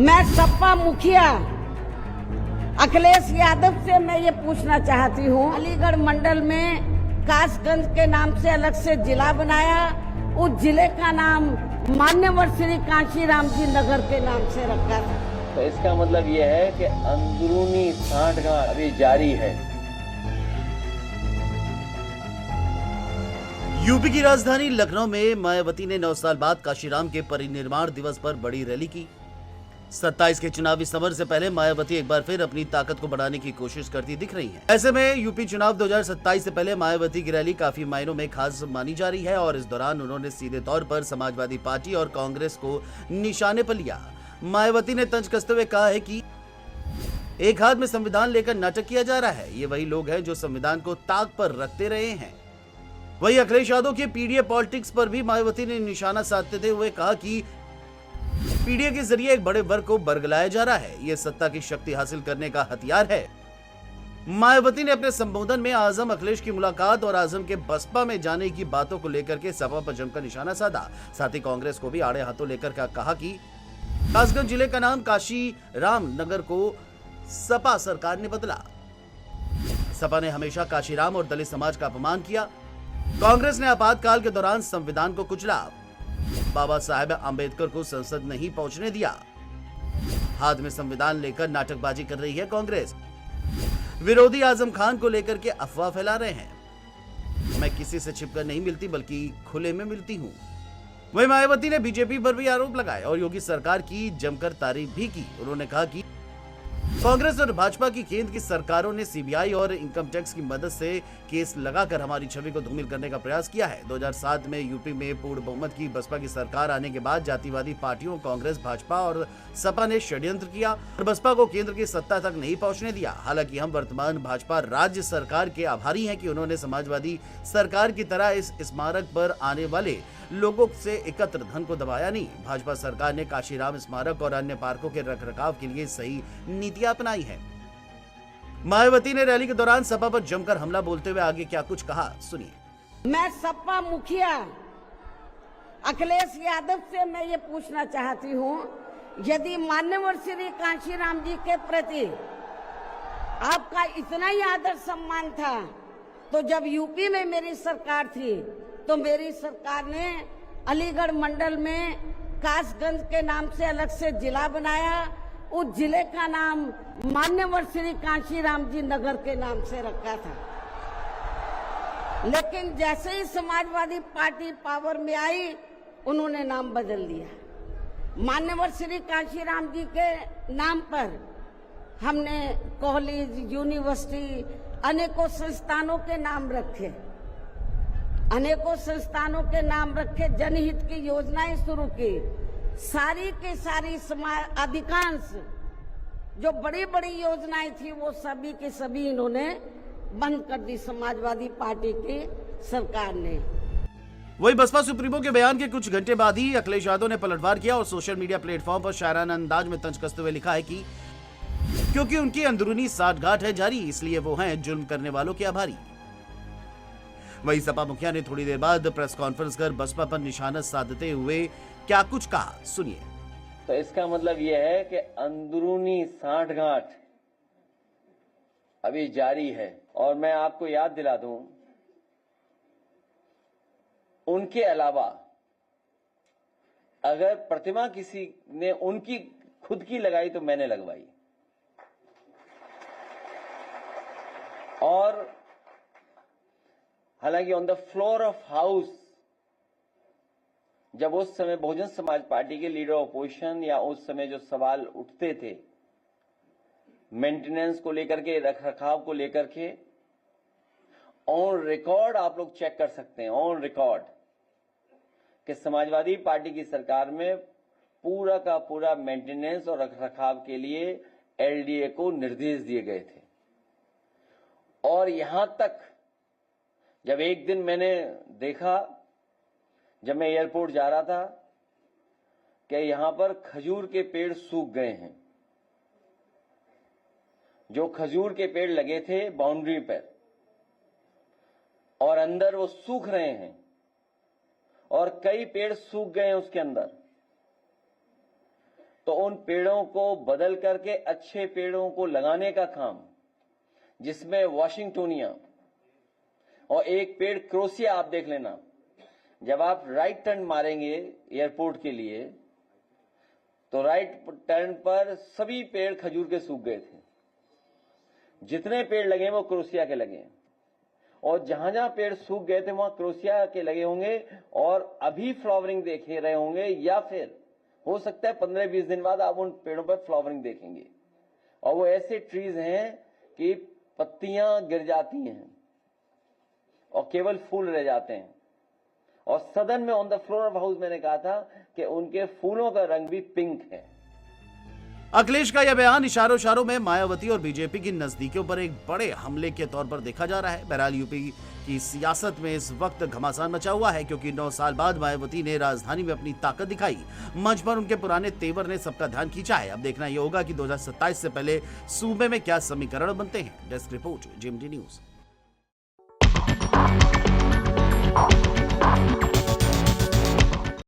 मैं सपा मुखिया अखिलेश यादव से मैं ये पूछना चाहती हूँ, अलीगढ़ मंडल में कासगंज के नाम से अलग से जिला बनाया, उस जिले का नाम मान्यवर श्री कांशीराम जी नगर के नाम से रखा था। तो इसका मतलब ये है कि अंदरूनी सांठगांठ अभी जारी है। यूपी की राजधानी लखनऊ में मायावती ने 9 साल बाद कांशीराम के परिनिर्वाण दिवस पर बड़ी रैली की। 27 के चुनावी समर से पहले मायावती एक बार फिर अपनी ताकत को बढ़ाने की कोशिश करती दिख रही हैं। ऐसे में यूपी चुनाव 2027 से पहले मायावती की रैली काफी मायनों में खास मानी जा रही है और इस दौरान उन्होंने सीधे तौर पर समाजवादी पार्टी और कांग्रेस को निशाने पर लिया। मायावती ने तंज कसते हुए कहा है कि एक हाथ में संविधान लेकर नाटक किया जा रहा है। ये वही लोग हैं जो संविधान को ताक पर रखते रहे हैं। वही अखिलेश यादव के पीडीए पॉलिटिक्स पर भी मायावती ने निशाना साधते हुए कहा कि पीडीए के जरिए एक बड़े वर्ग को बरगलाया जा रहा है। यह सत्ता की शक्ति हासिल करने का हथियार है। मायावती ने अपने संबोधन में आजम अखिलेश की मुलाकात और आजम के बसपा में जाने की बातों को लेकर के सपा पर जमकर निशाना साधा। साथ ही कांग्रेस को भी आड़े हाथों लेकर कहा कि कासगंज जिले का नाम कांशीराम नगर को सपा सरकार ने बदला। सपा ने हमेशा कांशीराम और दलित समाज का अपमान किया। कांग्रेस ने आपातकाल के दौरान संविधान को कुचला। बाबा साहेब आंबेडकर को संसद नहीं पहुंचने दिया। हाथ में संविधान लेकर नाटकबाजी कर रही है कांग्रेस। विरोधी आजम खान को लेकर के अफवाह फैला रहे हैं। मैं किसी से छिपकर नहीं मिलती बल्कि खुले में मिलती हूं। वहीं मायावती ने बीजेपी पर भी आरोप लगाए और योगी सरकार की जमकर तारीफ भी की। उन्होंने कहा कि कांग्रेस और भाजपा की केंद्र की सरकारों ने सीबीआई और इनकम टैक्स की मदद से केस लगाकर हमारी छवि को धूमिल करने का प्रयास किया है। 2007 में यूपी में पूर्ण बहुमत की बसपा की सरकार आने के बाद जातिवादी पार्टियों कांग्रेस, भाजपा और सपा ने षड्यंत्र किया और बसपा को केंद्र की सत्ता तक नहीं पहुंचने दिया। हालांकि हम वर्तमान भाजपा राज्य सरकार के आभारी हैं कि उन्होंने समाजवादी सरकार की तरह इस स्मारक पर आने वाले लोगों से एकत्र धन को दबाया नहीं। भाजपा सरकार ने कांशीराम स्मारक और अन्य पार्कों के रखरखाव के लिए सही नीतियां अपनाई है। मायावती ने रैली के दौरान सपा पर जमकर हमला बोलते हुए आगे क्या कुछ कहा, सुनिए। मैं सपा मुखिया अखिलेश यादव से मैं ये पूछना चाहती हूँ, यदि मान्यवर श्री कांशीराम जी के प्रति आपका इतना ही आदर सम्मान था तो जब यूपी में मेरी सरकार थी तो मेरी सरकार ने अलीगढ़ मंडल में कासगंज के नाम से अलग से जिला बनाया, उस जिले का नाम मान्यवर श्री कांशीराम जी नगर के नाम से रखा था। लेकिन जैसे ही समाजवादी पार्टी पावर में आई उन्होंने नाम बदल दिया। मान्यवर श्री कांशीराम जी के नाम पर हमने कॉलेज, यूनिवर्सिटी, अनेकों संस्थानों के नाम रखे, अनेकों संस्थानों के नाम रखे, जनहित की योजनाएं शुरू की। सारी की सारी अधिकांश जो बड़ी बड़ी योजनाएं थी वो सभी के सभी इन्होंने बंद कर दी समाजवादी पार्टी की सरकार ने। वही बसपा सुप्रीमो के बयान के कुछ घंटे बाद ही अखिलेश यादव ने पलटवार किया और सोशल मीडिया प्लेटफॉर्म पर शायराना अंदाज में तंज कसते हुए लिखा है कि क्योंकि उनकी अंदरूनी साठगांठ है जारी, इसलिए वो हैं जुल्म करने वालों के आभारी। वही सपा मुखिया ने थोड़ी देर बाद प्रेस कॉन्फ्रेंस कर बसपा पर निशाना साधते हुए क्या कुछ कहा, सुनिए। तो इसका मतलब यह है कि अंदरूनी सांठगांठ अभी जारी है। और मैं आपको याद दिला दूं, उनके अलावा अगर प्रतिमा किसी ने उनकी खुद की लगाई तो मैंने लगवाई। और हालांकि on the floor of house जब उस समय बहुजन समाज पार्टी के लीडर ऑपोजिशन या उस समय जो सवाल उठते थे मेंटेनेंस को लेकर के, रखरखाव को लेकर के, ऑन रिकॉर्ड आप लोग चेक कर सकते हैं, ऑन रिकॉर्ड, कि समाजवादी पार्टी की सरकार में पूरा का पूरा मेंटेनेंस और रखरखाव के लिए एलडीए को निर्देश दिए गए थे। और यहां तक जब एक दिन मैंने देखा, जब मैं एयरपोर्ट जा रहा था, कि यहां पर खजूर के पेड़ सूख गए हैं। जो खजूर के पेड़ लगे थे बाउंड्री पर और अंदर वो सूख रहे हैं और कई पेड़ सूख गए हैं उसके अंदर। तो उन पेड़ों को बदल करके अच्छे पेड़ों को लगाने का काम, जिसमें वाशिंगटोनिया और एक पेड़ क्रोसिया, आप देख लेना, जब आप राइट टर्न मारेंगे एयरपोर्ट के लिए तो राइट टर्न पर सभी पेड़ खजूर के सूख गए थे। जितने पेड़ लगे वो क्रोसिया के लगे, और जहां जहां पेड़ सूख गए थे वहां क्रोसिया के लगे होंगे और अभी फ्लावरिंग देख रहे होंगे, या फिर हो सकता है 15-20 दिन बाद आप उन पेड़ों पर फ्लावरिंग देखेंगे। और वो ऐसे ट्रीज हैं कि पत्तियां गिर जाती हैं और केवल फूल रह जाते हैं। और सदन में on the floor of house मैंने कहा था कि उनके फूलों का रंग भी पिंक है। अखिलेश का यह बयान इशारों इशारों में मायावती और बीजेपी की नजदीकियों पर एक बड़े हमले के तौर पर देखा जा रहा है। बहरहाल यूपी की सियासत में इस वक्त घमासान मचा हुआ है, क्योंकि 9 साल बाद मायावती ने राजधानी में अपनी ताकत दिखाई। मंच पर उनके पुराने तेवर ने सबका ध्यान खींचा है। अब देखना यह होगा कि 2027 से पहले सूबे में क्या समीकरण बनते हैं। Desk report, GMT news.